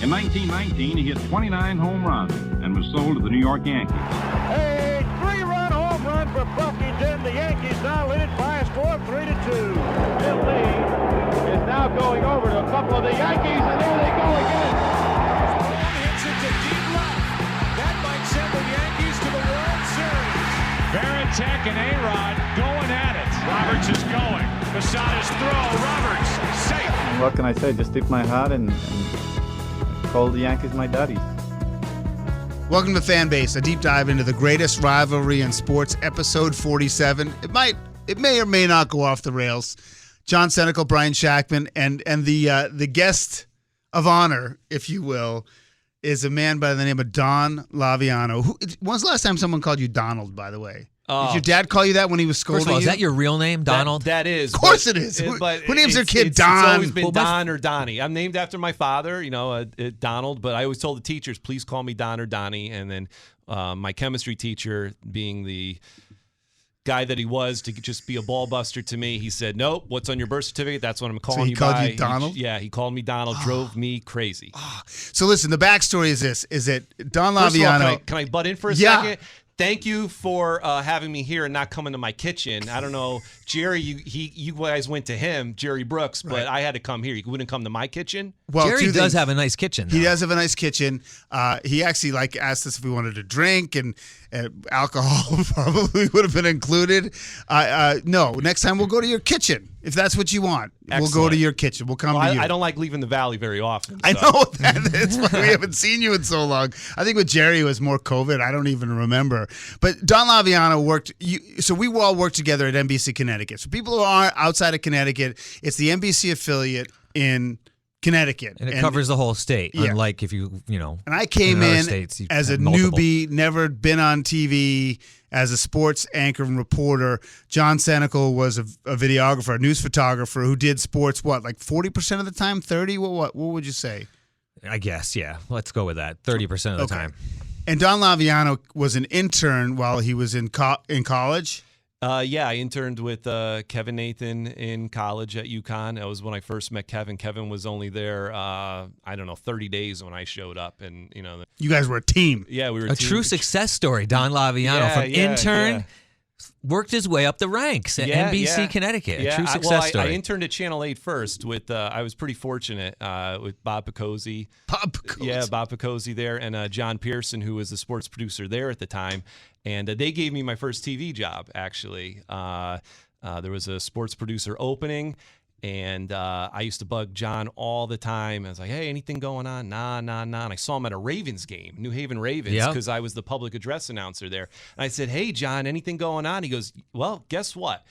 In 1919, he hit 29 home runs and was sold to the New York Yankees. A 3-run home run for Buffington. The Yankees now lead it by a score of 3-2. Bill Lee is now going over to a couple of the Yankees, and there they go again. One hits it to deep left. That might send the Yankees to the World Series. Varitek and A-Rod going at it. Roberts is going. Posada's throw. Roberts safe. What can I say? Just tip my hat and call the Yankees my daddies. Welcome to Fan Base, a deep dive into the greatest rivalry in sports, episode 47. It may or may not go off the rails. John Senecal, Brian Shackman, and the guest of honor, if you will, is a man by the name of Don Laviano. When was the last time someone called you Donald, by the way? Did your dad call you that when he was scolding you? First of all, is that your real name, Donald? That is. Of course it is. Who names their kid Don? It's always been Don or Donnie. I'm named after my father, Donald, but I always told the teachers, please call me Don or Donnie. And then my chemistry teacher, being the guy that he was to just be a ball buster to me, he said, nope, what's on your birth certificate? That's what I'm calling you by. So he called you Donald? He called me Donald, drove me crazy. So listen, the backstory is this, is that Don Laviano... All, can I butt in for a second? Thank you for having me here and not coming to my kitchen. I don't know, Jerry, you guys went to him, Jerry Brooks, but I had to come here. You wouldn't come to my kitchen? Well, Jerry does have a nice kitchen, though. He does have a nice kitchen. He actually asked us if we wanted to drink, and alcohol probably would have been included. No, next time we'll go to your kitchen. If that's what you want, We'll go to your kitchen. We'll come to you. I don't like leaving the valley very often. So. I know that. That's why we haven't seen you in so long. I think with Jerry it was more COVID. I don't even remember. But Don Laviano worked. So we all worked together at NBC Connecticut. So people who are outside of Connecticut, it's the NBC affiliate in Connecticut. And it covers the whole state, unlike if you know. And I came in states, as a newbie, never been on TV, as a sports anchor and reporter. John Senecal was a videographer, a news photographer who did sports, 40% of the time, 30? What would you say? I guess, yeah. Let's go with that, 30% of the time. And Don Laviano was an intern while he was in college? I interned with Kevin Nathan in college at UConn. That was when I first met Kevin. Kevin was only there, 30 days when I showed up. And you guys were a team. Yeah, we were a true success story. Don Laviano from intern worked his way up the ranks at NBC Connecticut. A true success story. I interned at Channel 8 first. I was pretty fortunate with Bob Picozzi. Bob Picozzi there, and John Pearson, who was the sports producer there at the time. And they gave me my first TV job, actually. There was a sports producer opening, and I used to bug John all the time. I was like, hey, anything going on? Nah. And I saw him at a Ravens game, New Haven Ravens, because I was the public address announcer there. And I said, hey, John, anything going on? He goes, well, guess what?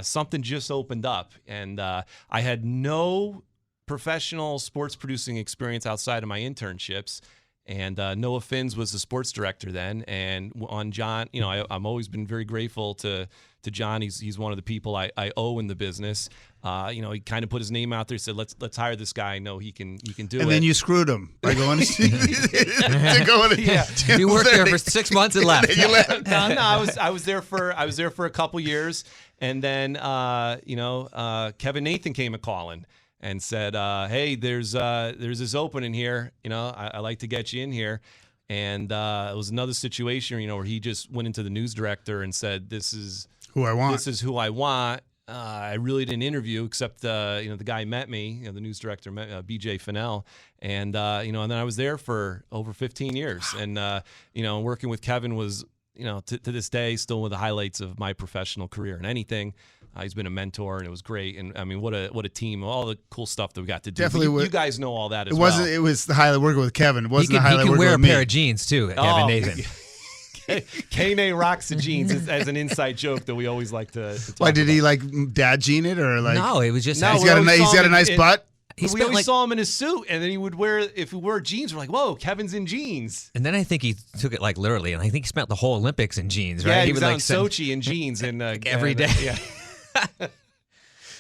Something just opened up. And I had no professional sports producing experience outside of my internships. And Noah Finns was the sports director then, and on John, I'm always been very grateful to John. He's one of the people I owe in the business. He kind of put his name out there, said let's hire this guy. I know he can do it. And then you screwed him by going to You worked there for 6 months and left. You left. No, I was there for a couple years, and then Kevin Nathan came a calling and said, hey, there's this opening here. I like to get you in here. And it was another situation, where he just went into the news director and said, this is who I want. This is who I want. I really didn't interview, except the guy met me, the news director, BJ Fennell. And, and then I was there for over 15 years. And, working with Kevin was, to this day, still one of the highlights of my professional career in anything. He's been a mentor, and it was great. And I mean, what a team! All the cool stuff that we got to do. Definitely, you guys know all that as well. It was the highlight working with Kevin. It wasn't the highlight working with me. He can wear a pair of jeans too, Kevin Nathan. K-Nay rocks the jeans as an inside joke that we always like to talk Why did about. he dad jean it or like? No, it was just. He's got a nice butt. We always saw him in his suit, and then he would if he wore jeans, we're like, whoa, Kevin's in jeans. And then I think he took it literally, and I think he spent the whole Olympics in jeans, right? Yeah, he was on Sochi in jeans and every day. Yeah.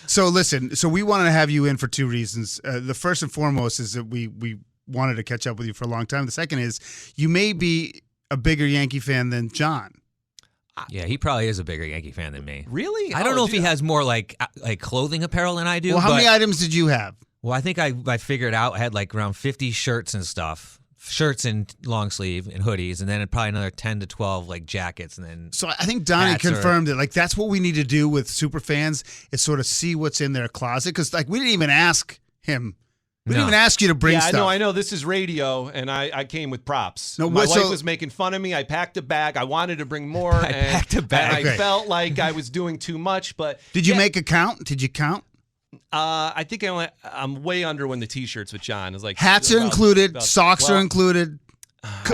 So listen, we wanted to have you in for two reasons. The first and foremost is that we wanted to catch up with you for a long time. The second is you may be a bigger Yankee fan than John. Yeah, he probably is a bigger Yankee fan than me. Really? I don't know if he has more like clothing apparel than I do. Well, how many items did you have? Well, I think I figured out I had like around 50 shirts and stuff. Shirts and long sleeve and hoodies, and then probably another 10 to 12 like jackets, and then. So I think Donnie confirmed it. Like that's what we need to do with super fans is sort of see what's in their closet because like we didn't even ask him. We didn't even ask you to bring stuff. I know. This is radio, and I came with props. No, my wife was making fun of me. I packed a bag. I wanted to bring more. Packed a bag. And I felt like I was doing too much. But did you make a count? Did you count? I think I'm way under when the T-shirts with John is like hats are included, socks are included,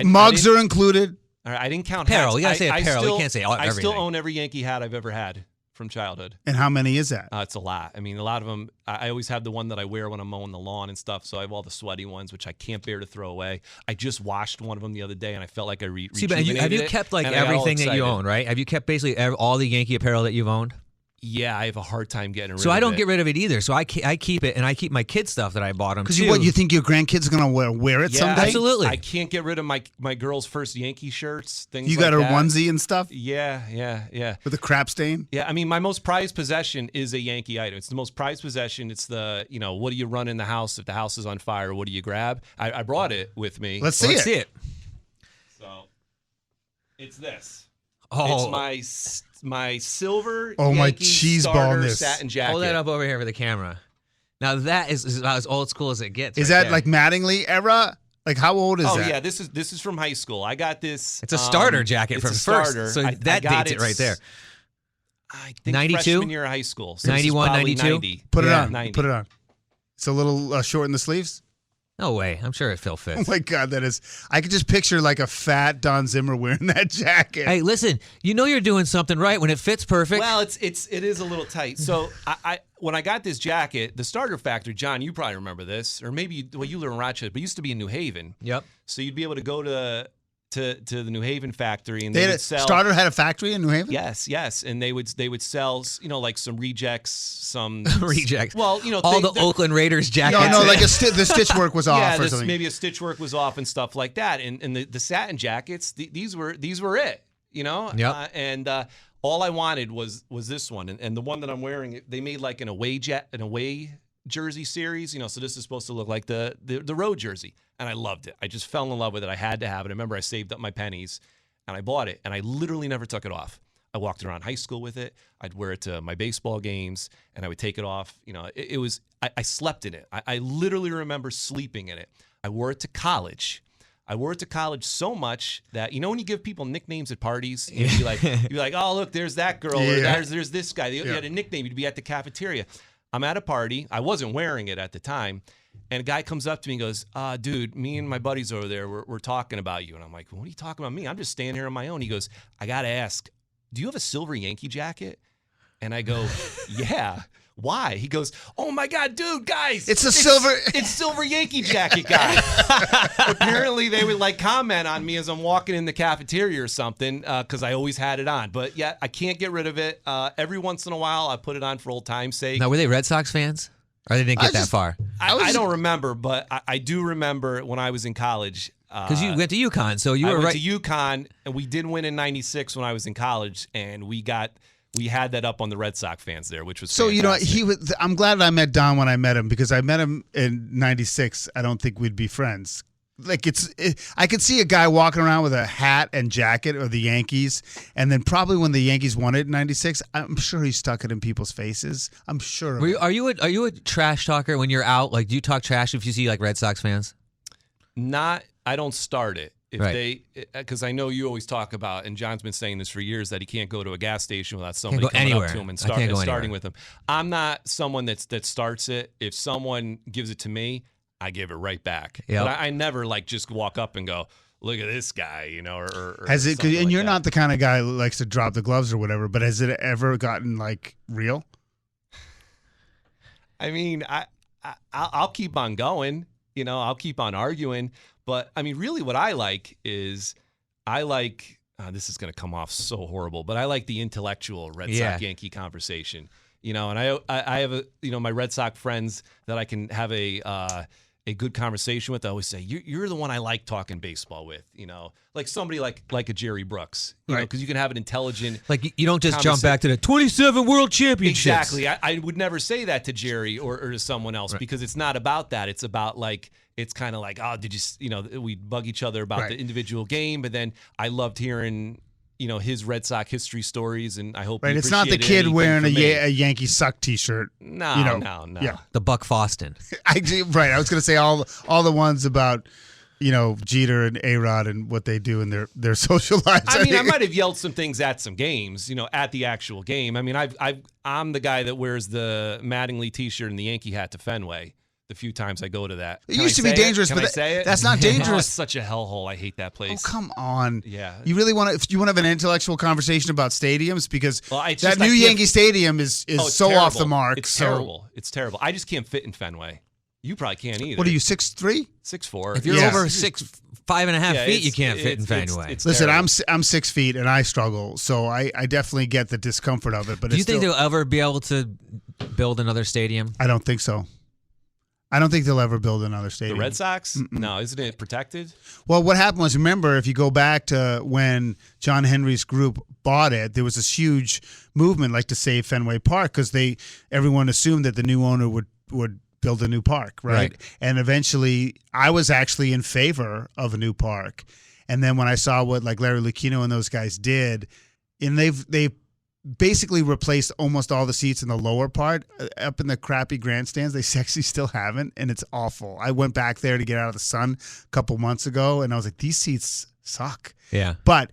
mugs are included. All right, I didn't count apparel. Hats. You gotta say apparel. You can't say everything. I still own every Yankee hat I've ever had from childhood. And how many is that? It's a lot. I mean, a lot of them. I always have the one that I wear when I'm mowing the lawn and stuff. So I have all the sweaty ones, which I can't bear to throw away. I just washed one of them the other day, and I felt like I rejuvenated have you kept like everything that you own? Right? Have you kept basically all the Yankee apparel that you've owned? Yeah, I have a hard time getting rid of it. So I don't get rid of it either. So I keep it, and I keep my kids' stuff that I bought them. Because you think your grandkids are going to wear it someday? Absolutely. I can't get rid of my girl's first Yankee shirts, things you got like her onesie and stuff? Yeah. With a crap stain? Yeah, I mean, my most prized possession is a Yankee item. It's the most prized possession. It's the, what do you run in the house if the house is on fire? What do you grab? I brought it with me. Let's see it. So, it's this. Oh. It's my silver Yankee my cheese starter ball satin jacket. Hold that up over here for the camera. Now that is about as old school as it gets. Is that like Mattingly era? Like how old is that? Oh yeah, this is from high school. I got this. It's a starter jacket from first. So that dates it right there. I think 92? freshman year of high school. So 91, 92? 90. Put it on. 90. Put it on. It's a little short in the sleeves. No way. I'm sure it still fits. Oh my God, that is. I could just picture like a fat Don Zimmer wearing that jacket. Hey, listen, you're doing something right when it fits perfect. Well, it is a little tight. So I when I got this jacket, the starter factory, John, you probably remember this, or maybe you live in Rochester, but it used to be in New Haven. Yep. So you'd be able to go to the New Haven factory, and they would sell. Starter had a factory in New Haven. Yes, and they would sell, like some rejects, some rejects. Well, all the Oakland Raiders jackets. No, like the stitch work was off or something. Maybe a stitch work was off and stuff like that. And the satin jackets, these were it. Yep. And all I wanted was this one, and the one that I'm wearing. They made like an away jersey series, so this is supposed to look like the road jersey, and I loved it. I just fell in love with it. I had to have it. I remember I saved up my pennies, and I bought it, and I literally never took it off. I walked around high school with it. I'd wear it to my baseball games, and I would take it off. It was I slept in it. I literally remember sleeping in it. I wore it to college. I wore it to college so much that when you give people nicknames at parties, you'd be like, oh look, there's that girl, or there's this guy. You had a nickname. You'd be at the cafeteria. I'm at a party. I wasn't wearing it at the time. And a guy comes up to me and goes, dude, me and my buddies over there, we're talking about you. And I'm like, what are you talking about me? I'm just standing here on my own. He goes, I got to ask, do you have a silver Yankee jacket? And I go, yeah. Why? He goes, oh my God, dude, guys. It's silver Yankee jacket, guy. Apparently they would comment on me as I'm walking in the cafeteria or something because I always had it on. But yeah, I can't get rid of it. Every once in a while, I put it on for old time's sake. Now, were they Red Sox fans? Or they didn't get that far? I don't remember, but I do remember when I was in college. Because you went to UConn, so you were right. I went to UConn, and we did win in '96 when I was in college, and we had that up on the Red Sox fans there, which was fantastic. I'm glad I met Don when I met him because I met him in '96. I don't think we'd be friends. I could see a guy walking around with a hat and jacket of the Yankees, and then probably when the Yankees won it in '96, I'm sure he stuck it in people's faces. I'm sure. Are you a trash talker when you're out? Like, do you talk trash if you see Red Sox fans? I don't start it. Because I know you always talk about, and John's been saying this for years, that he can't go to a gas station without somebody coming up to him and starting with him. I'm not someone that starts it. If someone gives it to me, I give it right back. Yep. But I never just walk up and go, look at this guy, or has it? And like you're that. not the kind of guy who likes to drop the gloves or whatever. But has it ever gotten real? I mean, I'll keep on going. I'll keep on arguing. But, I mean, really what I like is this is going to come off so horrible, but I like the intellectual Red Sox Yankee conversation, and I have my Red Sox friends that I can have a a good conversation with, I always say, you're the one I like talking baseball with, like somebody like a Jerry Brooks, right? Because you can have an intelligent, like you don't just jump back to the 27 World Championships. Exactly. I would never say that to Jerry or to someone else, because it's not about that. It's about it's kind of like, oh, did you, we bug each other about the individual game, but then I loved hearing his Red Sox history stories, and I hope it's not the kid wearing a Yankee suck T-shirt. No. Yeah. The Buck Foston. Right. I was going to say all the ones about Jeter and A-Rod and what they do in their social lives. I mean, I might have yelled some things at some games, at the actual game. I mean, I'm the guy that wears the Mattingly T-shirt and the Yankee hat to Fenway. The few times I go to that. It used to be dangerous, but that's not dangerous. Oh, it's such a hellhole. I hate that place. Oh, come on. Yeah. You really want to? If you want to have an intellectual conversation about stadiums, because that new Yankee Stadium is so terrible. off the mark. It's terrible. It's terrible. I just can't fit in Fenway. You probably can't either. What are you, 6'3"? 6'4". If you're over 5.5 feet, you can't fit in Fenway. Listen, I'm 6 feet and I struggle, so I definitely get the discomfort of it. But do you think they'll ever be able to build another stadium? I don't think so. I don't think they'll ever build another stadium. The Red Sox? Mm-mm. No, isn't it protected? Well, what happened was, remember, if you go back to when John Henry's group bought it, there was this huge movement to save Fenway Park, because everyone assumed that the new owner would build a new park, right? And eventually, I was actually in favor of a new park. And then when I saw what Larry Lucchino and those guys did, and they've basically replaced almost all the seats in the lower part up in the crappy grandstands. They actually still haven't, and it's awful. I went back there to get out of the sun a couple months ago, and I was like, these seats suck. Yeah. But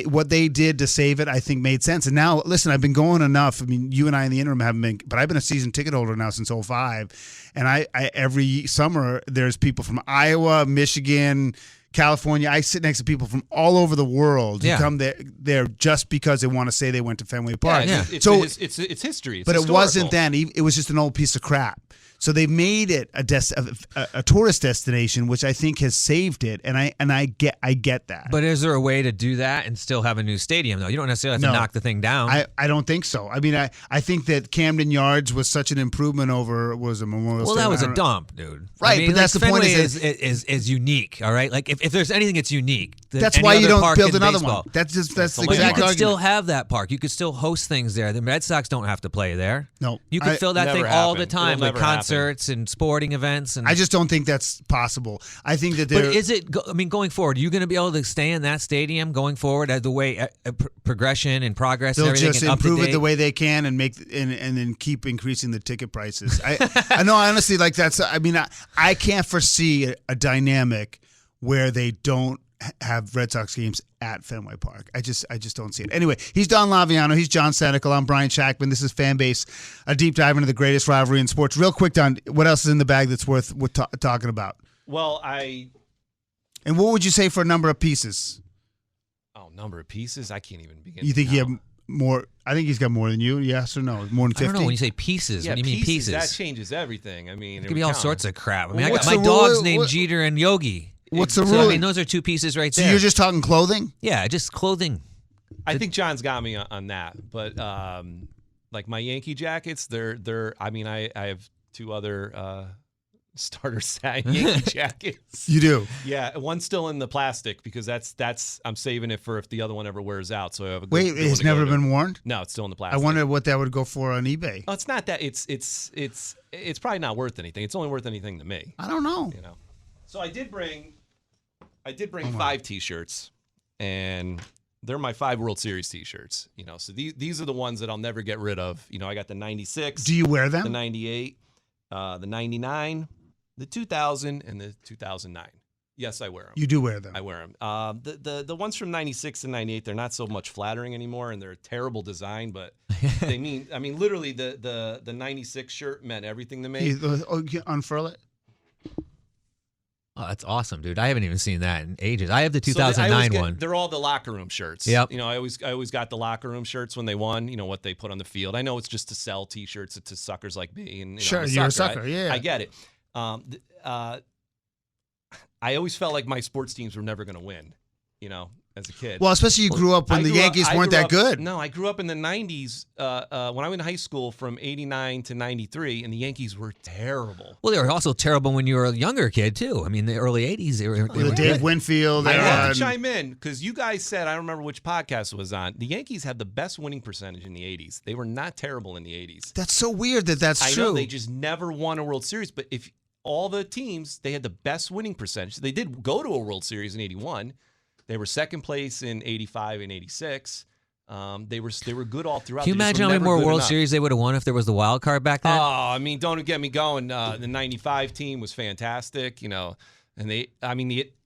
what they did to save it, I think, made sense. And now, listen, I've been going enough. I mean, you and I in the interim haven't been, but I've been a season ticket holder now since 2005. And I every summer, there's people from Iowa, Michigan, California. I sit next to people from all over the world who come there just because they want to say they went to Fenway Park. Yeah, it's history. It's but historical. It wasn't then. It was just an old piece of crap. So they made it a tourist destination, which I think has saved it, and I get that. But is there a way to do that and still have a new stadium, though? You don't necessarily have to knock the thing down. I don't think so. I mean, I think that Camden Yards was such an improvement over was a Memorial Stadium. Well, that was a dump, dude. Right, I mean, but that's the point. Is unique, all right? Like if there's anything that's unique, that's why you don't build another one. That's the exact argument. You could argument. still have that park. You could still host things there. The Red Sox don't have to play there. No, you could fill that thing all the time with concerts and sporting events. And I just don't think that's possible. I think that But is it? I mean, going forward, are you going to be able to stay in that stadium going forward as the way progression and progress? They'll and everything just and improve it the way they can and and then keep increasing the ticket prices. I know, honestly, that's. I mean, I can't foresee a dynamic where they don't have Red Sox games at Fenway Park. I just don't see it. Anyway, he's Don Laviano. He's John Senical. I'm Brian Shackman. This is Fanbase, a deep dive into the greatest rivalry in sports. Real quick, Don, what else is in the bag that's worth talking about? Well, And what would you say for a number of pieces? Oh, number of pieces? I can't even begin. You think you have more? I think he's got more than you. Yes or no? More than 50? I don't know. When you say pieces, what do you mean pieces? That changes everything. I mean, it could be all sorts of crap. I mean, What's my the dog's rule? named Jeter and Yogi. What's the So, rule? I mean, those are two pieces right there. So you're just talking clothing? Yeah, just clothing. I think John's got me on that, but like my Yankee jackets, they're. I mean, I have two other starter set Yankee jackets. You do? Yeah, one's still in the plastic because that's I'm saving it for if the other one ever wears out. So I have a Wait, it's never been worn? No, it's still in the plastic. I wonder what that would go for on eBay. Oh, it's not that. It's probably not worth anything. It's only worth anything to me. I don't know. So I did bring 5 T-shirts, and they're my 5 World Series T-shirts. So these are the ones that I'll never get rid of. I got the 96. Do you wear them? The 98, the 99, the 2000, and the 2009. Yes, I wear them. You do wear them. I wear them. The ones from 96 and 98, they're not so much flattering anymore, and they're a terrible design, but I mean, literally the 96 shirt meant everything to me. You unfurl it? Oh, that's awesome, dude. I haven't even seen that in ages. I have the 2009 one. They're all the locker room shirts. Yep. I always got the locker room shirts when they won, what they put on the field. I know it's just to sell T-shirts to suckers like me. And, sure, you're a sucker. Yeah. I get it. I always felt like my sports teams were never going to win, as a kid. Well, especially you grew up when the Yankees weren't that good. No, I grew up in the 90s when I went to high school from 89 to 93, and the Yankees were terrible. Well, they were also terrible when you were a younger kid, too. I mean, the early 80s, they were Dave good. Winfield. I have to chime in because you guys said, I don't remember which podcast it was on, the Yankees had the best winning percentage in the 80s. They were not terrible in the 80s. That's so weird that's true. I know, they just never won a World Series, but if all the teams, they had the best winning percentage. They did go to a World Series in 81. They were second place in 85 and 86. They were good all throughout. Can you imagine how many more World Series they would have won if there was the wild card back then? Oh, I mean, don't get me going. The 95 team was fantastic, and the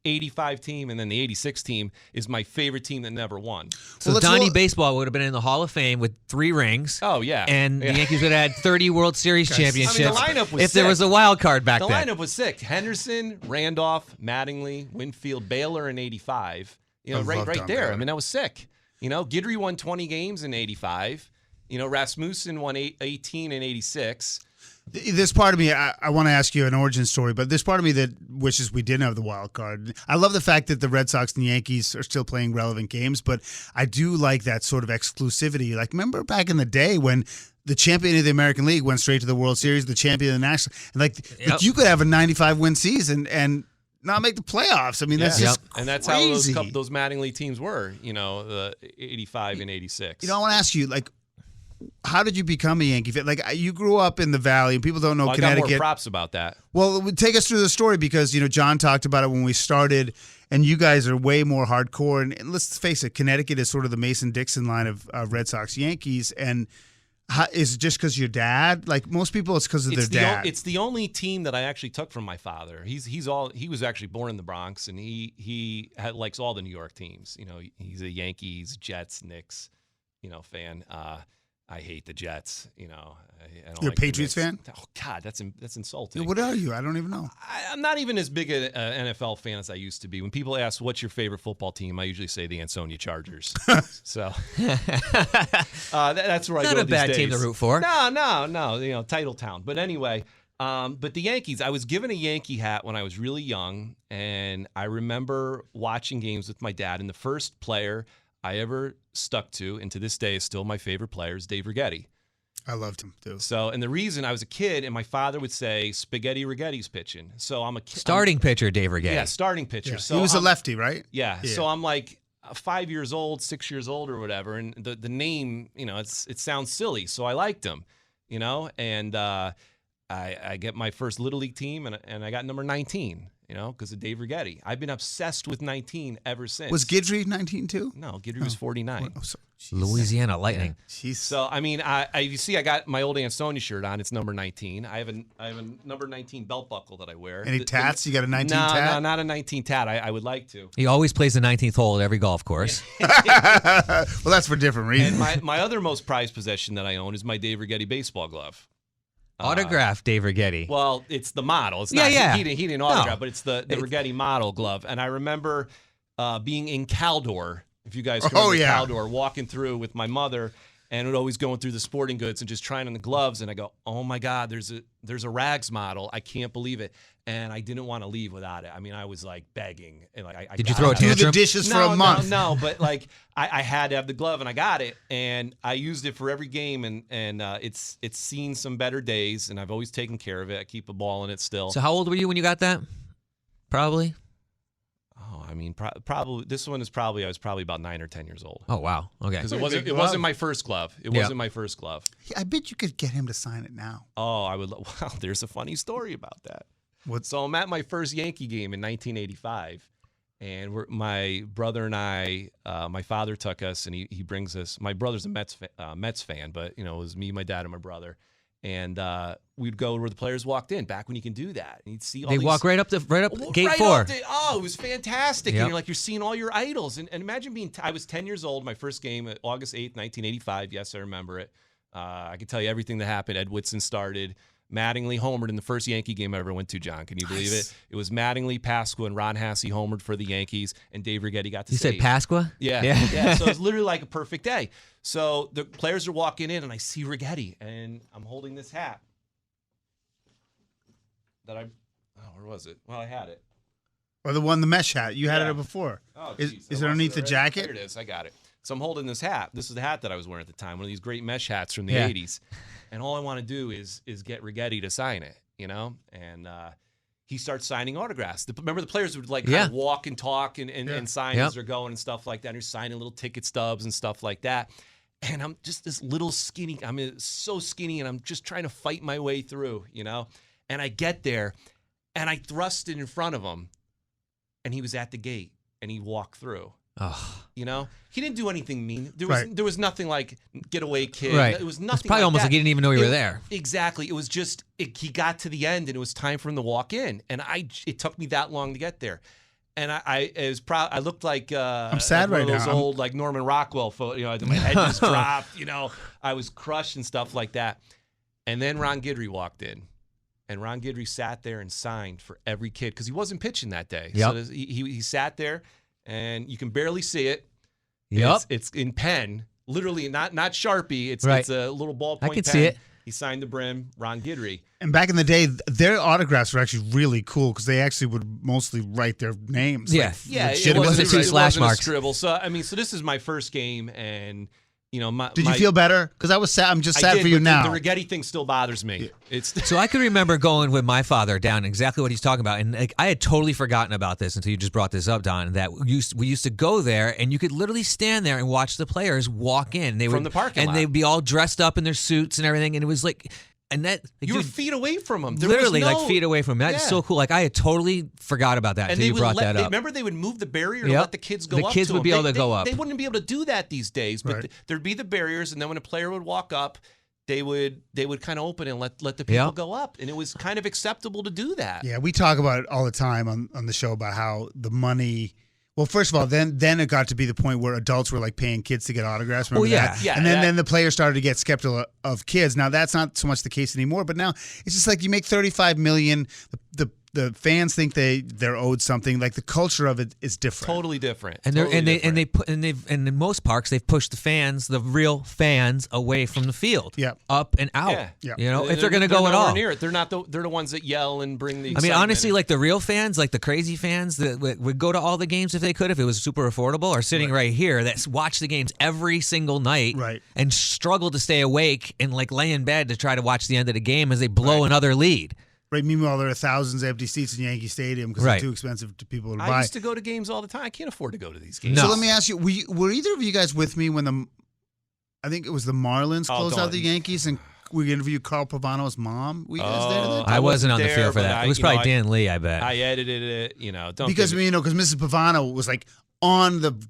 85 team and then the 86 team is my favorite team that never won. So Donny Baseball would have been in the Hall of Fame with 3 rings. Oh, yeah. And the Yankees would have had 30 World Series championships the lineup was if there was a wild card back then. The lineup was sick. Henderson, Randolph, Mattingly, Winfield, Baylor in 85. Right there. I mean, that was sick. Guidry won 20 games in 85. Rasmussen won 18 in 86. There's part of me, I want to ask you an origin story, but there's part of me that wishes we didn't have the wild card. I love the fact that the Red Sox and the Yankees are still playing relevant games, but I do like that sort of exclusivity. Like, remember back in the day when the champion of the American League went straight to the World Series, the champion of the National, and like you could have a 95-win season and not make the playoffs. I mean, that's just crazy. And that's how those Mattingly teams were, the 85 and 86. I want to ask you, like, how did you become a Yankee fan? Like, you grew up in the Valley, and people don't know Connecticut. I got more props about that. Well, take us through the story because, John talked about it when we started, and you guys are way more hardcore. And let's face it, Connecticut is sort of the Mason-Dixon line of Red Sox Yankees. And is it just because your dad? Like, most people, it's because of their dad. It's the only team that I actually took from my father. He was actually born in the Bronx, and he likes all the New York teams. He's a Yankees, Jets, Knicks, fan. I hate the Jets. I don't You're like a Patriots fan? Oh God, that's insulting. What are you? I don't even know. I'm not even as big an NFL fan as I used to be. When people ask what's your favorite football team, I usually say the Ansonia Chargers. So that's where I go these days. Not a bad team to root for. No. Title town. But anyway, but the Yankees. I was given a Yankee hat when I was really young, and I remember watching games with my dad. And the first player I ever stuck to, and to this day is still my favorite player, is Dave Righetti. I loved him too. So, and the reason I was a kid, and my father would say, Spaghetti Righetti's pitching. So I'm a kid. Starting pitcher, Dave Righetti. Yeah, starting pitcher. Yeah. So he was a lefty, right? Yeah. So I'm like 5 years old, 6 years old, or whatever, and the name, it sounds silly, so I liked him, and I get my first Little League team, and I got number 19. Because of Dave Righetti. I've been obsessed with 19 ever since. Was Guidry 19 too? No, Guidry was 49. Oh, sorry. Louisiana Lightning. Yeah. So, I mean, you see I got my old Ansonia shirt on. It's number 19. I have a number 19 belt buckle that I wear. Any tats? You got a 19 tat? No, not a 19 tat. I would like to. He always plays the 19th hole at every golf course. Well, that's for different reasons. And my other most prized possession that I own is my Dave Righetti baseball glove. Autograph Dave Righetti. Well, it's the model. It's not. Yeah. He didn't autograph, but it's the Righetti model glove. And I remember being in Caldor. If you guys remember Caldor, walking through with my mother, and would always going through the sporting goods and just trying on the gloves. And I go, oh my God, there's a Rags model. I can't believe it. And I didn't want to leave without it. I mean, I was like begging. And like, did you throw a tantrum? Do the dishes for a month. No, but like I had to have the glove, and I got it, and I used it for every game, and it's seen some better days, and I've always taken care of it. I keep a ball in it still. So how old were you when you got that? Probably. Oh, I mean, probably this one is I was probably about 9 or 10 years old. Oh wow, okay. Because it wasn't my first glove. It wasn't my first glove. I bet you could get him to sign it now. Oh, I would. Well, there's a funny story about that. So I'm at my first Yankee game in 1985, and my brother and I, my father took us, and he brings us. My brother's a Mets fan, but it was me, my dad, and my brother. And we'd go where the players walked in, back when you can do that. And you'd see all they these, walk right up gate 4. It was fantastic. Yep. And you're seeing all your idols. And imagine I was 10 years old, my first game, August 8th, 1985. Yes, I remember it. I can tell you everything that happened. Ed Whitson started. Mattingly homered in the first Yankee game I ever went to, John. Can you believe it? It was Mattingly, Pasqua, and Ron Hassey homered for the Yankees, and Dave Righetti got to You save. said Pasqua? Yeah. So it was literally like a perfect day. So the players are walking in, and I see Righetti, and I'm holding this hat that where was it? Well, I had it. Or the mesh hat. You had Yeah. it before. Oh, is geez, it I underneath lost the right? jacket? There it is. I got it. So I'm holding this hat. This is the hat that I was wearing at the time, one of these great mesh hats from the Yeah. 80s. And all I want to do is get Righetti to sign it, And he starts signing autographs. Remember the players would kind of walk and talk and sign as they're going and stuff like that. And he's signing little ticket stubs and stuff like that. And I'm just this little skinny. I'm so skinny, and I'm just trying to fight my way through, And I get there, and I thrust it in front of him, and he was at the gate, and he walked through. Oh. He didn't do anything mean. Right. There was nothing like get away kid. Right. It was It's nothing. probably like almost that. like he didn't even know you were there. Exactly. It was just he got to the end, and it was time for him to walk in, and it took me that long to get there. And I was proud. I looked like I'm sad like right one of those now. old like Norman Rockwell photo. My head just dropped. I was crushed and stuff like that. And then Ron Guidry walked in, and Ron Guidry sat there and signed for every kid because he wasn't pitching that day. Yep. So he sat there, and you can barely see it. Yep. It's in pen, literally not Sharpie. It's Right. it's a little ballpoint I can pen. see it. He signed the brim, Ron Guidry. And back in the day, their autographs were actually really cool because they actually would mostly write their names. Yeah. Yeah, it legitimately. wasn't two it slash wasn't a marks. scribble. So so this is my first game, and Did you feel better? Because I was sad. I'm just sad for you now. The Righetti thing still bothers me. It's So I can remember going with my father down exactly what he's talking about, and I had totally forgotten about this until you just brought this up, Don. That we used to go there, and you could literally stand there and watch the players walk in. They From the parking lot. and they'd be all dressed up in their suits and everything, and it was like, and that like, you were dude, feet away from him. There literally was no, like feet away from him. That's Yeah. so cool. Like I had totally forgot about that And until they you would brought that up. Remember, they would move the barrier to Yep. let the kids go The up. kids to would them. be able to They- go up. They wouldn't be able to do that these days. But Right. there'd be the barriers, and then when a player would walk up, they would kind of open and let the people Yep. go up, and it was kind of acceptable to do that. Yeah, we talk about it all the time on the show about how the money. Well, first of all, then it got to be the point where adults were like paying kids to get autographs. Remember yeah. that? Yeah, And then, that- then the players started to get skeptical of kids. Now that's not so much the case anymore. But now it's just like you make $35 million. The fans think they're owed something. Like the culture of it is different. Totally different. And in most parks they've pushed the real fans away from the field. Yep. Up and out. Yeah. Yep. If they're going to go at nowhere all. near it. They're not. They're the ones that yell and bring the. I mean, excitement. honestly, like the real fans, like the crazy fans that would go to all the games if they could, if it was super affordable, are sitting right here that watch the games every single night Right. and struggle to stay awake and like lay in bed to try to watch the end of the game as they blow another lead. Right. Meanwhile, there are thousands of empty seats in Yankee Stadium because Right. they're too expensive to people to I buy. used to go to games all the time. I can't afford to go to these games. No. So let me ask you: were either of you guys with me when I think it was the Marlins closed out the Yankees and we interviewed Carl Pavano's mom? Were you guys there? That I wasn't on the there, field for but that. It was probably Dan Lee, I bet. I edited it. Don't because give me- because Mrs. Pavano was like on the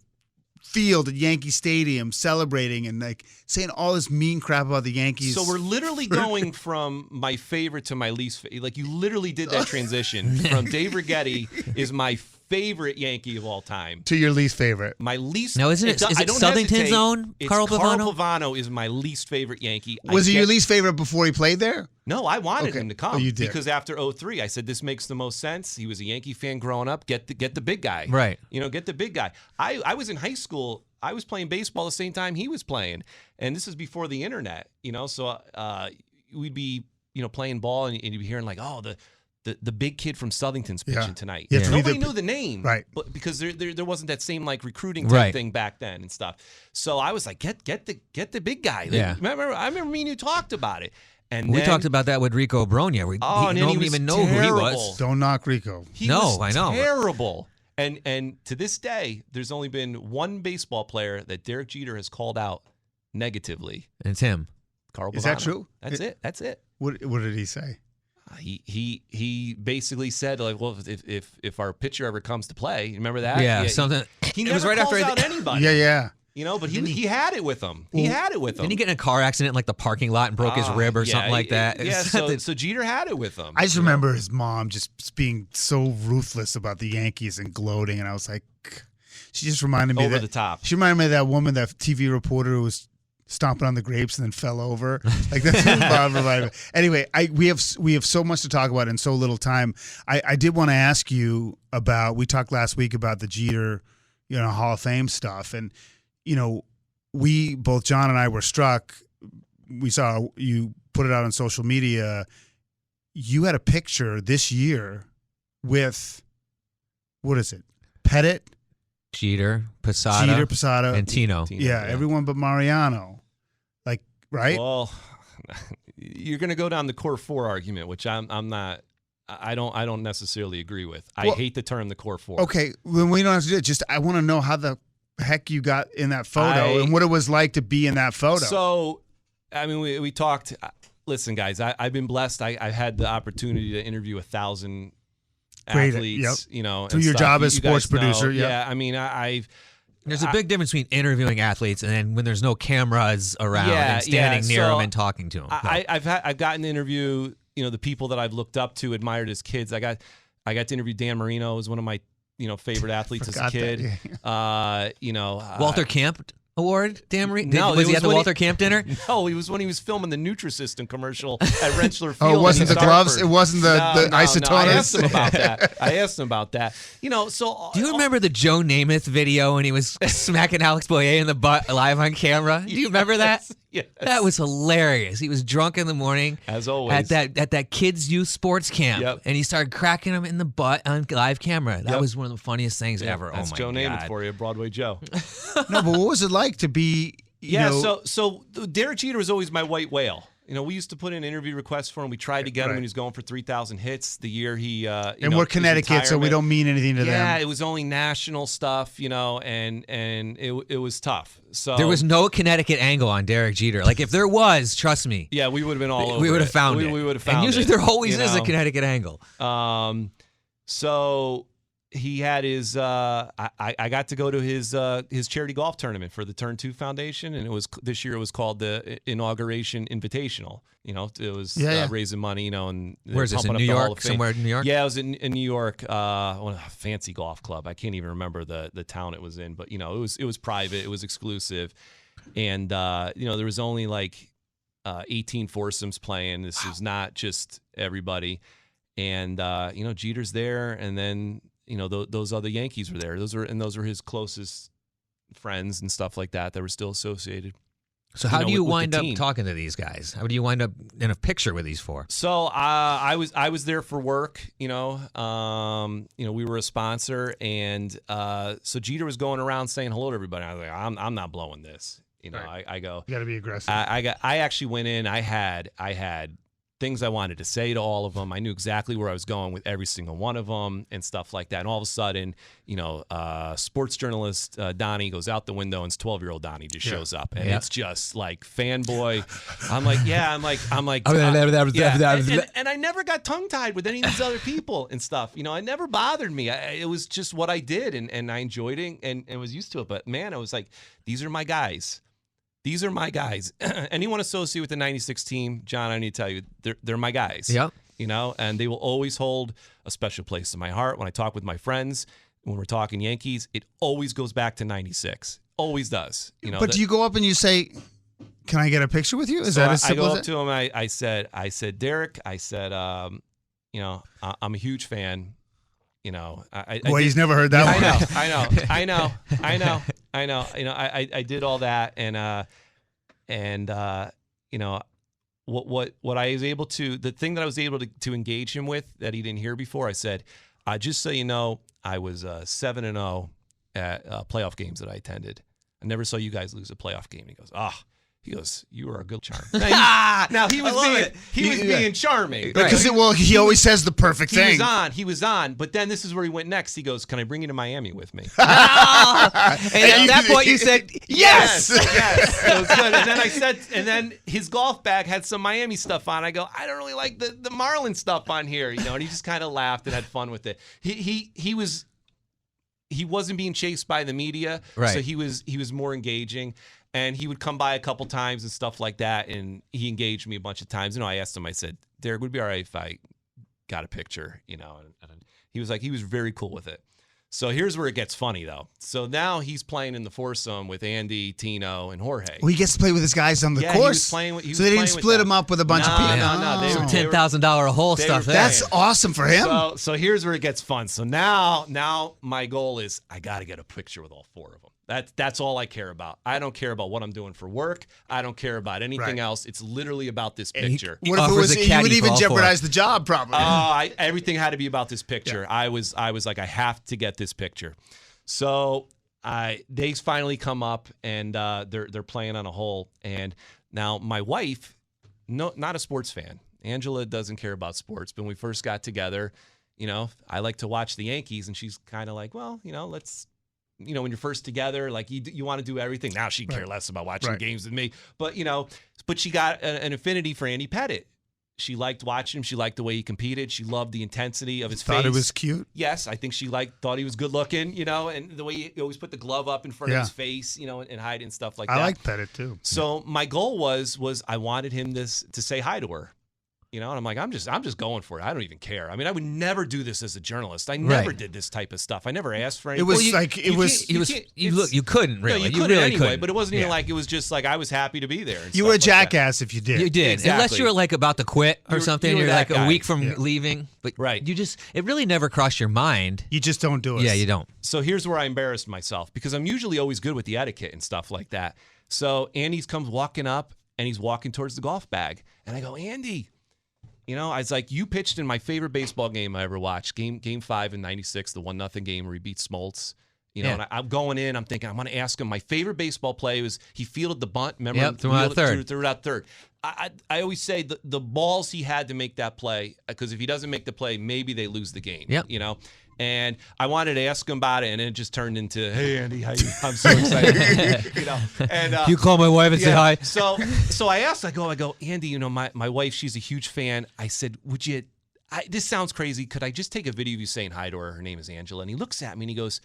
field at Yankee Stadium celebrating and like saying all this mean crap about the Yankees. So we're literally going from my favorite to my least favorite. Like you literally did that transition from Dave Righetti is my favorite Yankee of all time. to your least favorite. My least. Now, isn't it- I is it don't Southington's hesitate. own It's Carl Pavano? Pavano is my least favorite Yankee. Was he your least favorite before he played there? No, I wanted Okay. him to come Oh, you did. because after 03, I said this makes the most sense. He was a Yankee fan growing up. Get the big guy. Right. Get the big guy. I was in high school. I was playing baseball the same time he was playing, and this is before the internet. So we'd be playing ball, and you'd be hearing like, oh, the big kid from Southington's pitching Yeah. tonight. You have to be Nobody the- knew the name, Right. But because there wasn't that same like recruiting type Right. thing back then and stuff. So I was like, get the big guy. Yeah. I remember me and you talked about it, and we then, talked about that with Rico Bronya. and No then he one was even know who he terrible. was. Don't knock Rico. He No, was I know. terrible. And to this day, there's only been one baseball player that Derek Jeter has called out negatively. And it's him. Carl Pavano. Is that true? That's it. What did he say? He basically said like, well, if our pitcher ever comes to play, remember that? Yeah, something. He it never was right calls after out anybody. Yeah. But he had it with him. He had it with him. Didn't he get in a car accident in like the parking lot and broke his rib or something like that? Yeah, so Jeter had it with him. I just remember his mom just being so ruthless about the Yankees and gloating, and I was like, she just reminded me Over of the top. She reminded me of that woman, that TV reporter who was stomping on the grapes and then fell over. Like that's what Bob reminded me. Anyway, we have so much to talk about in so little time. I did want to ask you about. We talked last week about the Jeter, Hall of Fame stuff, and we both John and I were struck. We saw you put it out on social media. You had a picture this year with what is it? Pettit, Jeter, Posada, and Tino. Yeah, everyone but Mariano. Like, right? Well, you're going to go down the core four argument, which I'm not. I don't necessarily agree with. I hate the term the core four. Okay, when we don't have to do it, just I want to know how the heck you got in that photo and what it was like to be in that photo. So, I mean, we talked. Listen, guys, I've been blessed. I had the opportunity to interview 1,000 athletes. You know, through your job as sports producer. Yeah, I mean, There's a big difference between interviewing athletes and then when there's no cameras around and standing near them and talking to them. I've gotten to interview, the people that I've looked up to, admired as kids. I got to interview Dan Marino, who was one of my favorite athletes as a kid. Walter Camp Award, Dan Marino? No, was he at the Walter Camp dinner? No, he was when he was filming the Nutrisystem commercial at Rentschler Field. It wasn't the gloves? It wasn't the isotoners? No, I asked him about that. So do you remember the Joe Namath video when he was smacking Alex Boyer in the butt live on camera? Do you remember that? Yes. That was hilarious. He was drunk in the morning, as always, at that kids' youth sports camp, and he started cracking him in the butt on live camera. That was one of the funniest things ever. That's Joe Namath for you, Broadway Joe. No, but what was it like to be? So Derek Jeter was always my white whale. We used to put in interview requests for him. We tried to get him when he was going for 3,000 hits the year he. And we're Connecticut, so we don't mean anything to them. Yeah, it was only national stuff, and it was tough. So there was no Connecticut angle on Derek Jeter. Like if there was, trust me. Yeah, we would have been all over. We would have found it. We would have found it. And usually there always is a Connecticut angle. So he had his. I got to go to his charity golf tournament for the Turn 2 Foundation, and this year it was called the Inauguration Invitational. It was raising money. And where is this, in New York? Somewhere in New York? Yeah, it was in New York. A fancy golf club. I can't even remember the town it was in, but it was private. It was exclusive, and there was only like 18 foursomes playing. This is not just everybody, and Jeter's there, and then. Those other Yankees were there. Those were his closest friends and stuff like that were still associated. So how do you wind up talking to these guys? How do you wind up in a picture with these four? So I was there for work. We were a sponsor, and so Jeter was going around saying hello to everybody. I was like, I'm not blowing this. Right. I go. You got to be aggressive. I actually went in. I had things I wanted to say to all of them. I knew exactly where I was going with every single one of them and stuff like that. And all of a sudden, sports journalist Donny goes out the window, and 12-year-old Donny just shows up, and it's just like fanboy. I'm like, and I never got tongue-tied with any of these other people and stuff. It never bothered me. It was just what I did, and I enjoyed it and was used to it. But man, I was like, these are my guys. These are my guys. Anyone associated with the 96 team, John, I need to tell you, they're my guys. Yep. And they will always hold a special place in my heart. When I talk with my friends, when we're talking Yankees, it always goes back to 96. Always does. But do you go up and you say, can I get a picture with you? Is that as simple as I go up to him, I said, Derek, I said, I'm a huge fan. He's never heard that one. I know. I did all that, and what I was able to, the thing that I was able to engage him with that he didn't hear before, I said, just so you know, I was 7-0 at playoff games that I attended. I never saw you guys lose a playoff game. He goes, you are a good charm. Now he was being charming. Because he always says the perfect thing. He was on. But then this is where he went next. He goes, can I bring you to Miami with me? And at that point you said, yes. It was good. And then his golf bag had some Miami stuff on. I go, I don't really like the Marlin stuff on here. And he just kind of laughed and had fun with it. He wasn't being chased by the media. Right. So he was more engaging. And he would come by a couple times and stuff like that, and he engaged me a bunch of times. I asked him, I said, Derek, would it be all right if I got a picture? And he was like, he was very cool with it. So here's where it gets funny, though. So now he's playing in the foursome with Andy, Tino, and Jorge. Well, he gets to play with his guys on the course. So they didn't split him up with a bunch of people. No. Some $10,000 a hole stuff there. That's awesome for him. So here's where it gets fun. So now my goal is I got to get a picture with all four of them. That's all I care about. I don't care about what I'm doing for work. I don't care about anything else. It's literally about this picture. What if it was? You would even jeopardize the job, probably. Everything had to be about this picture. Yeah. I was like, I have to get this picture. So they finally come up and they're playing on a hole. And now my wife, not a sports fan. Angela doesn't care about sports. But when we first got together, I like to watch the Yankees, and she's kind of like, well, let's. When you're first together, like you want to do everything. Now she'd care less about watching games than me. But, but she got an affinity for Andy Pettitte. She liked watching him. She liked the way he competed. She loved the intensity of his face. Thought it was cute? Yes, I think she thought he was good looking, and the way he always put the glove up in front of his face, and hide it and stuff like that. I like Pettitte too. So my goal was I wanted him to say hi to her. And I'm like, I'm just going for it. I don't even care. I mean, I would never do this as a journalist. I never did this type of stuff. I never asked for anything. You couldn't really. No, you couldn't really anyway, but it wasn't even like, it was just like I was happy to be there. You were a jackass if you did. You did. Exactly. Unless you were like about to quit or something. You're like a week from leaving. But it really never crossed your mind. You just don't do it. Yeah, you don't. So here's where I embarrassed myself, because I'm usually always good with the etiquette and stuff like that. So Andy comes walking up, and he's walking towards the golf bag. And I go, Andy. I was like, you pitched in my favorite baseball game I ever watched, Game 5 in '96, the 1-0 game where he beat Smoltz. And I'm going in, I'm thinking, I'm going to ask him. My favorite baseball play was he fielded the bunt. Remember? Threw it out third. I always say the balls he had to make that play, because if he doesn't make the play, maybe they lose the game. Yep. And I wanted to ask him about it, and it just turned into, "Hey Andy, how you?" I'm so excited. And you call my wife and say hi. So I asked, I go, Andy, my wife, she's a huge fan. I said, would you? This sounds crazy. Could I just take a video of you saying hi to her? Her name is Angela. And he looks at me and he goes,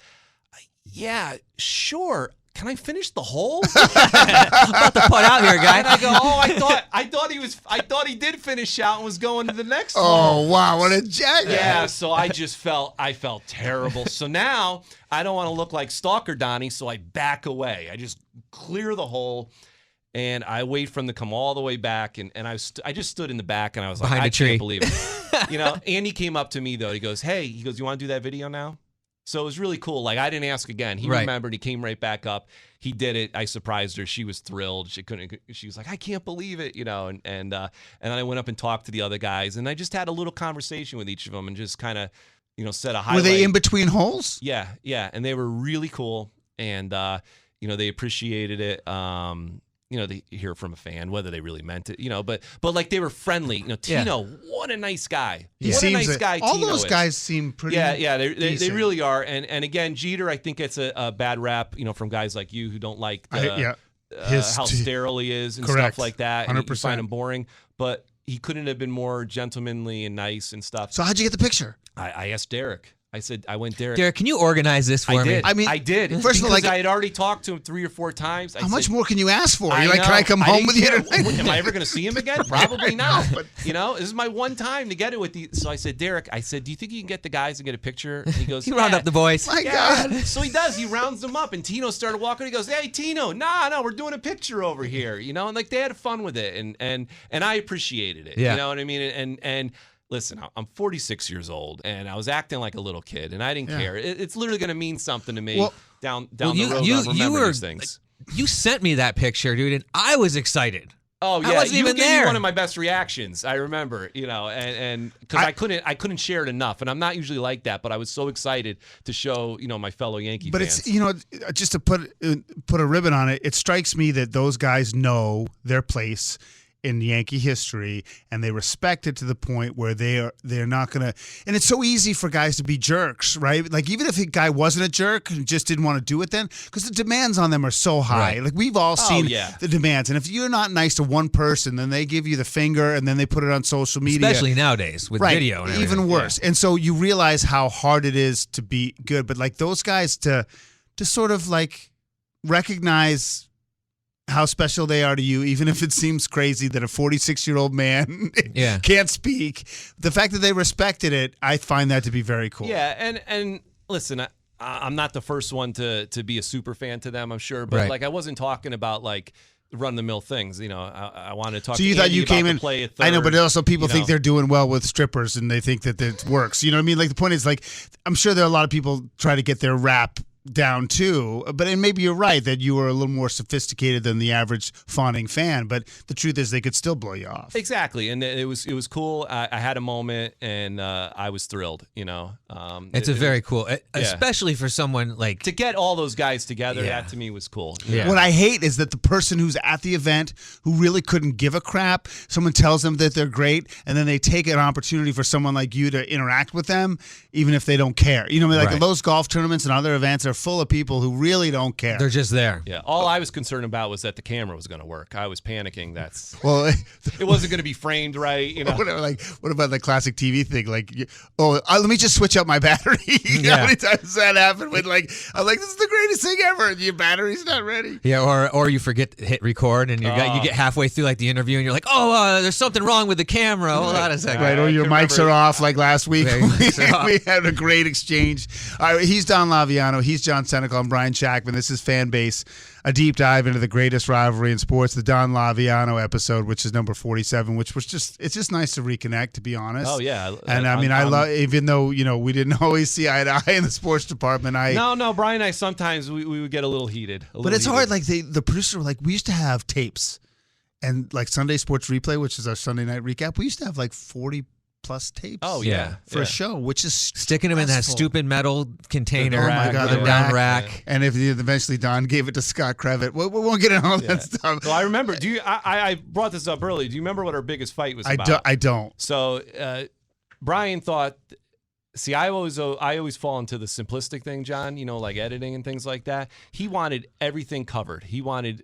yeah, sure. Can I finish the hole? I'm about to put out here, guy. And I go, I thought he did finish out and was going to the next hole. Oh wow, what a jackass! Yeah, so I felt terrible. So now I don't want to look like Stalker Donnie, so I back away. I just clear the hole, and I wait for him to come all the way back, and I just stood in the back, and I was like, I can't believe it. Andy came up to me though. He goes, you want to do that video now? So it was really cool. Like, I didn't ask again. He remembered. He came right back up. He did it. I surprised her. She was thrilled. She was like, I can't believe it, and then I went up and talked to the other guys, and I just had a little conversation with each of them and just kind of, said a highlight. Were they in between holes? Yeah, and they were really cool, and they appreciated it. They hear from a fan whether they really meant it, but like they were friendly. Tino, what a nice guy. What a nice guy all Tino those is. Guys seem pretty. Yeah, they really are. And again, Jeter, I think it's a bad rap, from guys like you who don't like how sterile he is and stuff like that. 100%. And you find him boring, but he couldn't have been more gentlemanly and nice and stuff. So how'd you get the picture? I asked Derek. I said, Derek. Derek, can you organize this for me? I did. First of all, I had already talked to him 3 or 4 times. How much more can you ask for? You're like, can I come home with you tonight? Am I ever going to see him again? Probably not. But this is my one time to get it with you. So I said, Derek, do you think you can get the guys and get a picture? And he goes, you round up the boys. My God. So he does. He rounds them up. And Tino started walking. He goes, hey, Tino, no, we're doing a picture over here. And like they had fun with it. And I appreciated it. Yeah. You know what I mean? And listen, I'm 46 years old, and I was acting like a little kid, and I didn't care. It's literally going to mean something to me down the road. I'll remember these things. You sent me that picture, dude, and I was excited. Oh yeah, I wasn't even there. One of my best reactions. I remember, and because I couldn't share it enough, and I'm not usually like that, but I was so excited to show my fellow Yankee fans. But it's just to put a ribbon on it. It strikes me that those guys know their place in Yankee history, and they respect it to the point where they're not gonna. And it's so easy for guys to be jerks, right? Like even if a guy wasn't a jerk and just didn't want to do it, then because the demands on them are so high. Right. Like we've all seen the demands, and if you're not nice to one person, then they give you the finger, and then they put it on social media, especially nowadays with video. And even worse. Yeah. And so you realize how hard it is to be good. But like those guys to sort of like recognize how special they are to you, even if it seems crazy that a 46-year-old man can't speak. The fact that they respected it, I find that to be very cool. Yeah, and listen, I'm not the first one to be a super fan to them, I'm sure, but like I wasn't talking about like run-of-the-mill things. I wanted to talk. So you thought you came in? Play at third, I know, but also people think they're doing well with strippers, and they think that it works. You know what I mean? Like the point is, like I'm sure there are a lot of people try to get their rap down too. And maybe you're right that you were a little more sophisticated than the average fawning fan. But the truth is, they could still blow you off. Exactly, and it was cool. I had a moment, and I was thrilled. It's very cool, especially for someone like to get all those guys together. That to me was cool. Yeah. What I hate is that the person who's at the event who really couldn't give a crap, someone tells them that they're great, and then they take an opportunity for someone like you to interact with them, even if they don't care. Like those golf tournaments and other events are full of people who really don't care. They're just there. Yeah. All I was concerned about was that the camera was going to work. I was panicking. It wasn't going to be framed right. What about the classic TV thing? Like, let me just switch up my battery. How many times does that happen? When I'm like, this is the greatest thing ever, and your battery's not ready. Yeah, or you forget to hit record, and you get halfway through like the interview, and you're like, there's something wrong with the camera. Hold on a second. Right, or your mics are off like last week. We had a great exchange. All right, he's Don Laviano. He's John Senecal. I'm Brian Shackman. This is Fan Base, a deep dive into the greatest rivalry in sports, the Don Laviano episode, which is number 47, which was it's just nice to reconnect, to be honest. Oh, yeah. And I love, even though, we didn't always see eye to eye in the sports department. No, Brian and I, sometimes we would get a little heated. But it's hard. Like the producer, we used to have tapes and like Sunday Sports Replay, which is our Sunday night recap. We used to have like 40 plus tapes. Oh yeah, for a show, which is sticking them in that stupid metal container. Oh my God, the down rack. Yeah. And if eventually Don gave it to Scott Krevitt, we won't get into all that stuff. Well, I remember. I brought this up earlier. Do you remember what our biggest fight was about? I don't. So Brian thought. See, I always fall into the simplistic thing, John. Like editing and things like that. He wanted everything covered. He wanted.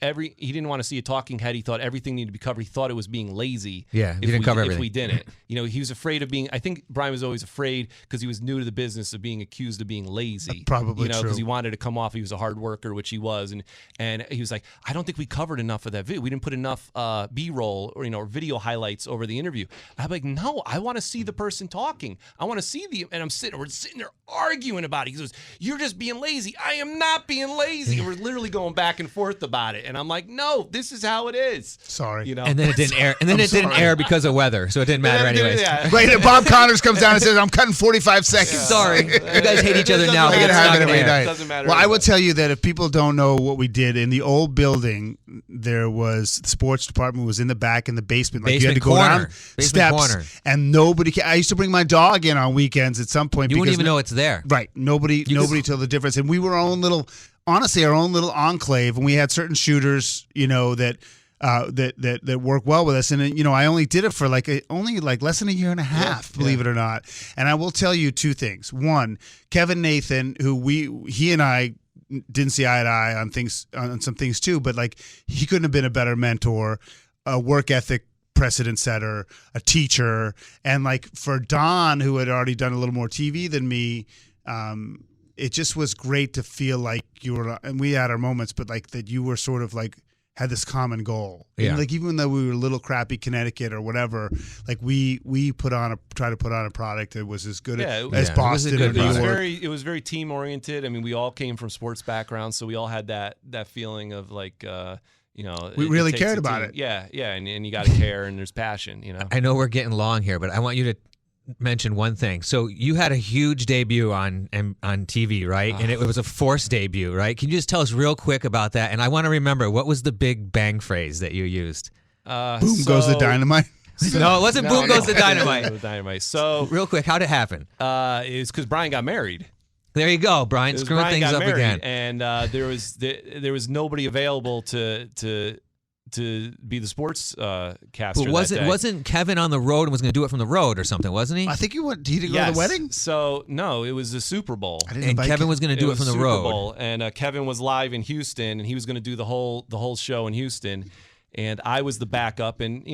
He didn't want to see a talking head. He thought everything needed to be covered. He thought it was being lazy. Yeah, he didn't cover everything. If we didn't. He was afraid of being, I think Brian was always afraid because he was new to the business of being accused of being lazy. Probably true. Because he wanted to come off, he was a hard worker, which he was. And he was like, I don't think we covered enough of that video. We didn't put enough B-roll or video highlights over the interview. I'm like, no, I want to see the person talking. I want to see and we're sitting there arguing about it. He goes, you're just being lazy. I am not being lazy. We're literally going back and forth about it. And I'm like, no, this is how it is. Sorry. And then it didn't air. And then it didn't air because of weather, so it didn't matter anyways. Yeah. Right, and Bob Connors comes down and says, I'm cutting 45 seconds. Yeah. Sorry. You guys hate each other now. It It doesn't matter. Well, I will tell you that if people don't know what we did, in the old building, there was the sports department was in the back in the basement. Like you had to go down steps. And nobody I used to bring my dog in on weekends at some point. You wouldn't even know it's there. Right. Nobody told the difference. And we were our own little enclave, and we had certain shooters, that work well with us. And I only did it for only less than a year and a half, believe it or not. And I will tell you two things. One, Kevin Nathan, who he and I didn't see eye to eye on some things too, but he couldn't have been a better mentor, a work ethic precedent setter, a teacher. And for Don, who had already done a little more TV than me, it just was great to feel like you were, and we had our moments, but that you were sort of had this common goal. Yeah. And even though we were a little crappy Connecticut or whatever, we try to put on a product that was as good as Boston or New York. It was very team oriented. I mean, we all came from sports backgrounds, so we all had that feeling of we really cared about it. Yeah, and you got to care, and there's passion. I know we're getting long here, but I want you to mention one thing. So you had a huge debut on TV, right? And it was a forced debut, right? Can you just tell us real quick about that? And I want to remember, what was the big bang phrase that you used? Boom goes the dynamite. No, it wasn't boom goes the dynamite. So real quick, how'd it happen? It was because Brian got married. There you go, Brian, screwing things up again. And there was nobody available to be the sports caster. But wasn't Kevin on the road and was going to do it from the road or something, wasn't he? I think did he go to the wedding? So no, it was the Super Bowl. And Kevin was going to do it from the Super road. Bowl, and Kevin was live in Houston, and he was going to do the whole show in Houston. And I was the backup, and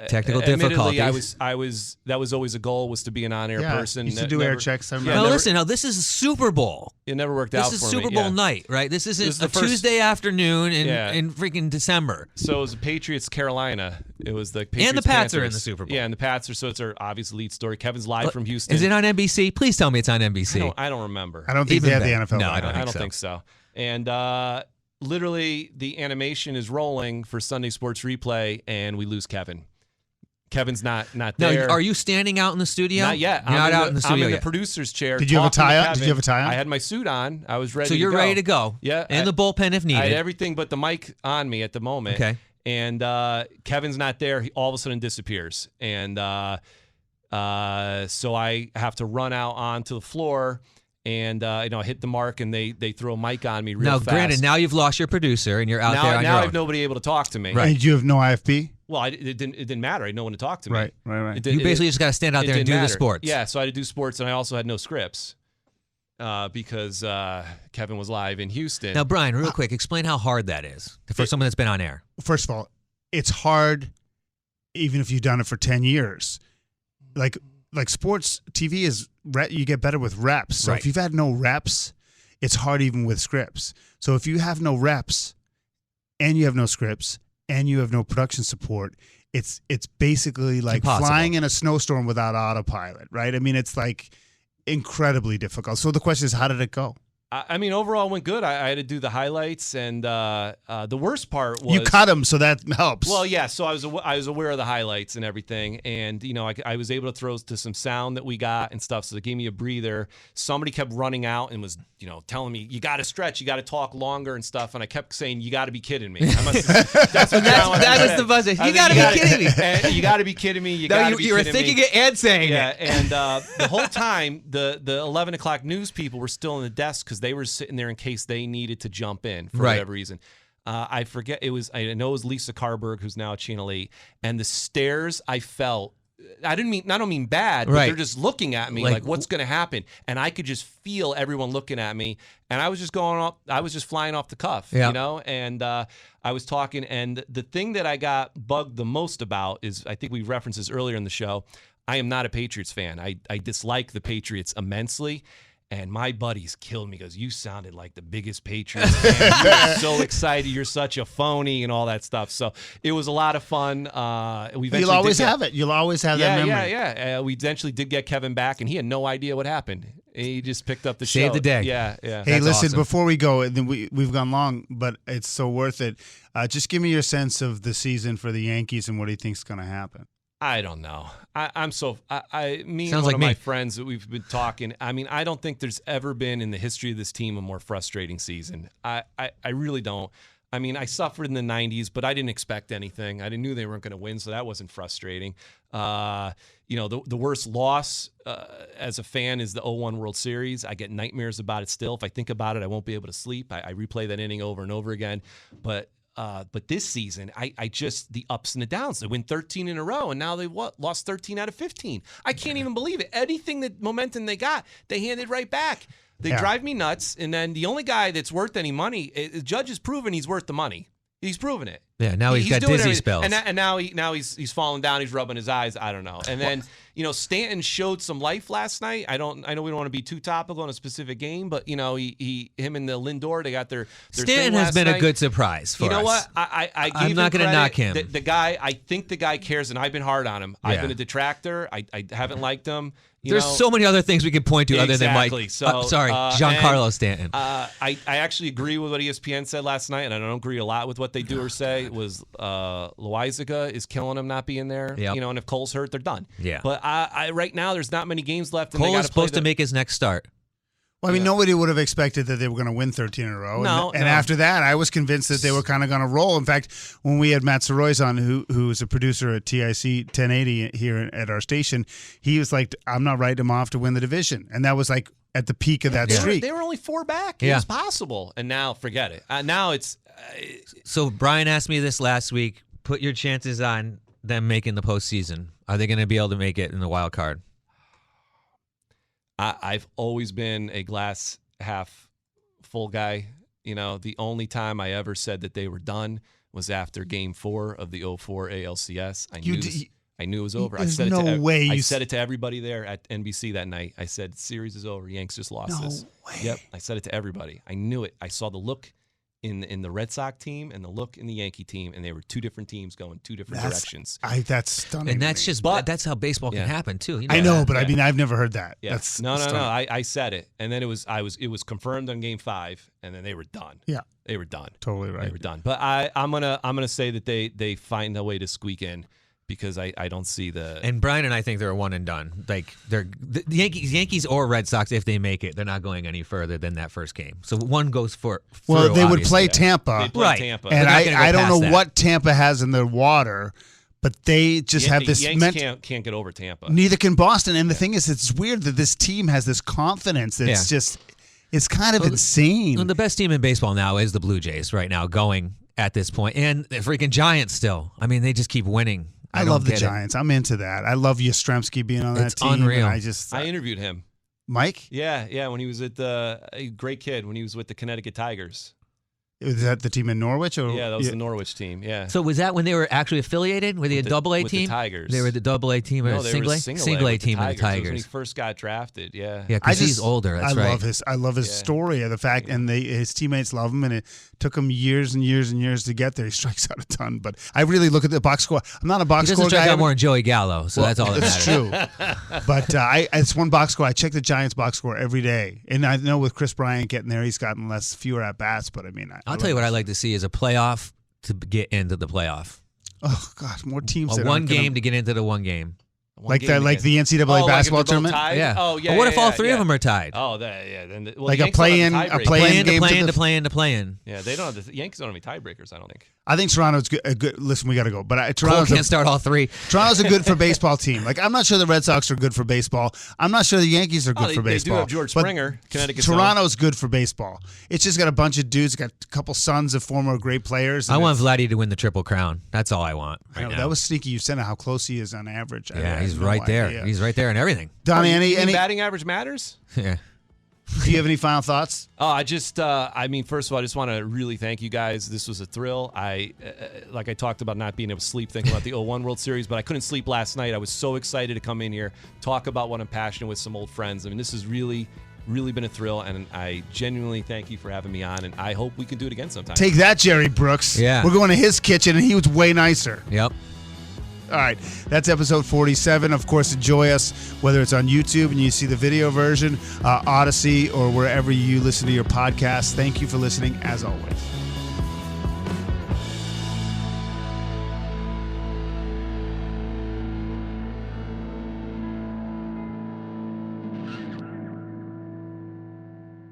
technical difficulties. I was. That was always a goal, was to be an on-air person. Used to do air checks. Listen. This is Super Bowl. It never worked out for me. This is Super Bowl night, right? This isn't a Tuesday afternoon in freaking December. So it was the Patriots Carolina. It was the Patriots and the Pats Panthers. are in the Super Bowl. Yeah, and the Pats are. So it's our obvious lead story. Kevin's live from Houston. Is it on NBC? Please tell me it's on NBC. I don't remember. I don't think they have the NFL. No, I don't think so. And literally, the animation is rolling for Sunday Sports Replay, and we lose Kevin. Kevin's not Now, there. are you standing out in the studio? Not yet. You're not out in the studio I'm in yet. the producer's chair. Did you have a talking to tie on? Kevin. Did you have a tie on? I had my suit on. I was ready. So you're ready to go. Yeah. In the bullpen if needed. I had everything but the mic on me at the moment. Okay. And Kevin's not there. He all of a sudden disappears. And so I have to run out onto the floor and hit the mark, and they throw a mic on me real now, fast. granted, now you've lost your producer and you're out there on now your I own. have nobody able to talk to me. Right. And you have no IFB? Well, it didn't matter. I had no one to talk to me. Right. You basically just got to stand out it there and didn't do the matter. sports. Yeah, so I had to do sports, and I also had no scripts because Kevin was live in Houston. Now, Brian, real quick, explain how hard that is for someone that's been on air. First of all, it's hard even if you've done it for 10 years. Like sports TV is you get better with reps. So Right. if you've had no reps, it's hard even with scripts. So if you have no reps and you have no scripts and you have no production support, it's basically like impossible. flying in a snowstorm without autopilot, right? I mean, it's like incredibly difficult. So the question is, how did it go? I mean, overall it went good. I had to do the highlights, and the worst part was You cut them, so that helps. Well, yeah. So I was aware of the highlights and everything, and I was able to throw to some sound that we got and stuff. So it gave me a breather. Somebody kept running out and was telling me, you got to stretch, you got to talk longer and stuff. And I kept saying, you got to be kidding me. That was the buzzer. You got to be kidding me. You got to be kidding me. You got to be you were kidding thinking me. it and saying Yeah, it. and the whole time the 11 o'clock news people were still in the desk because they were sitting there in case they needed to jump in for whatever reason. I forget. I know it was Lisa Carberg, who's now at Channel 8, and the stares I felt. I don't mean bad, but they're just looking at me like what's going to happen, and I could just feel everyone looking at me, and I was just going off. I was just flying off the cuff, and I was talking, and the thing that I got bugged the most about is, I think we referenced this earlier in the show, I am not a Patriots fan. I dislike the Patriots immensely. And my buddies killed me because you sounded like the biggest Patriots fan. You were so excited. You're such a phony and all that stuff. So it was a lot of fun. You'll always have it. You'll always have that memory. Yeah. We eventually did get Kevin back, and he had no idea what happened. He just picked up the show. Saved the day. Yeah. Hey, That's listen, awesome. before we go, and then we've gone long, but it's so worth it. Just give me your sense of the season for the Yankees and what do you think is going to happen? I don't know. Me and Sounds one like of me. my friends that we've been talking. I mean, I don't think there's ever been in the history of this team a more frustrating season. I really don't. I mean, I suffered in the 90s, but I didn't expect anything. I knew they weren't going to win, so that wasn't frustrating. The worst loss as a fan is the 0-1 World Series. I get nightmares about it still. If I think about it, I won't be able to sleep. I replay that inning over and over again. But this season, I just, the ups and the downs. They win 13 in a row, and now they lost 13 out of 15. I can't even believe it. Anything that momentum they got, they handed right back. They drive me nuts. And then the only guy that's worth any money, Judge has proven he's worth the money. He's proven it. Yeah, now he's got doing dizzy everything. spells. And now he's falling down. He's rubbing his eyes. I don't know. And then Stanton showed some life last night. I know we don't want to be too topical on a specific game, but him and the Lindor, they got their Stanton thing has last been night. a good surprise for us. You know what? I'm not going to knock him. The guy, I think the guy cares, and I've been hard on him. Yeah. I've been a detractor. I haven't liked him. There's so many other things we could point to other than Mike. So, Giancarlo Stanton. I actually agree with what ESPN said last night, and I don't agree a lot with what they do or say. It was Loizaga is killing him not being there. Yep. And if Cole's hurt, they're done. Yeah. But right now, there's not many games left. And Cole they is supposed to make his next start. Well, I mean, nobody would have expected that they were going to win 13 in a row. No, and after that, I was convinced that they were kind of going to roll. In fact, when we had Matt Soroy's on, who is a producer at TIC 1080 here at our station, he was like, I'm not writing them off to win the division. And that was like at the peak of that streak. They were only 4 back. It was possible. And now, forget it. Now it's... So Brian asked me this last week. Put your chances on them making the postseason. Are they going to be able to make it in the wild card? I've always been a glass half full guy. The only time I ever said that they were done was after Game 4 of the 04 ALCS. I knew it was over. I said it to everybody there at NBC that night. I said, "Series is over. Yanks just lost this." No way. Yep, I said it to everybody. I knew it. I saw the look in the Red Sox team and the look in the Yankee team, and they were two different teams going two different directions. That's stunning. And that's to me. that's how baseball can happen too. I know, but Yeah. I mean, I've never heard that. Yeah. That's No. stunning. I said it, and then it was confirmed on Game 5, and then they were done. Yeah, they were done. totally right. They were done. But I'm gonna say that they find a way to squeak in, because I don't see the. And Brian and I think they're a one and done. Like the Yankees or Red Sox, if they make it, they're not going any further than that first game. So one goes for. Well, they would play Yeah. Tampa, They'd play Tampa. and They're not gonna go I don't past know that. what Tampa has in their water, but they just have this. Yankees can't get over Tampa. Neither can Boston. And the thing is, it's weird that this team has this confidence. That's just, it's kind of insane. Well, the best team in baseball now is the Blue Jays right now, going at this point, and the freaking Giants still. I mean, they just keep winning. I love the Giants. I'm into that. I love Yastrzemski being on that team. Unreal. And I interviewed him. Mike? Yeah, when he was at a great kid when he was with the Connecticut Tigers. Was that the team in Norwich? Or? Yeah, that was the Norwich team. Yeah. So was that when they were actually affiliated? Were they a double-A with team? the Tigers. They were the double-A team or No, they single were A? single Single-A with the team of the Tigers. That was when he Tigers. first got drafted. Yeah. Yeah, because he's older. That's right. I love his story of the fact, and his teammates love him, and it took him years and years and years to get there. He strikes out a ton, but I really look at the box score. I'm not a box He score doesn't guy. strike out more than Joey Gallo, so that's all that That's matters. true. But it's one box score. I check the Giants box score every day, and I know with Chris Bryant getting there, he's gotten fewer at bats. But I mean, I'll tell you what I like to see is a playoff to get into the playoff. Oh God, more teams. A one game to get into the one game. Like the NCAA basketball tournament. Yeah. Oh yeah. But what if all three yeah. of them are tied? Oh, yeah. Then Like a play-in game to play in. Yeah, they don't have the Yankees don't have any tiebreakers. I don't think. I think Toronto's good. Listen, we got to go. But Cole Toronto's can't start all three. Toronto's a good for baseball team. Like I'm not sure the Red Sox are good for baseball. I'm not sure the Yankees are good for baseball. They do have George but Springer, Connecticut. Toronto's good for baseball. It's just got a bunch of dudes. Got a couple sons of former great players. I want Vladdy to win the Triple Crown. That's all I want. Right now. That was sneaky. You said how close he is on average. Yeah, he's right there. Idea. He's right there in everything. Donnie, any batting average matters? Yeah. Do you have any final thoughts? Oh, first of all, I just want to really thank you guys. This was a thrill. Like I talked about not being able to sleep thinking about the 01 World Series, but I couldn't sleep last night. I was so excited to come in here, talk about what I'm passionate with some old friends. I mean, this has really been a thrill, and I genuinely thank you for having me on, and I hope we can do it again sometime. Take that, Jerry Brooks. Yeah. We're going to his kitchen, and he was way nicer. Yep. All right, that's episode 47. Of course, enjoy us, whether it's on YouTube and you see the video version, Odyssey, or wherever you listen to your podcast. Thank you for listening, as always.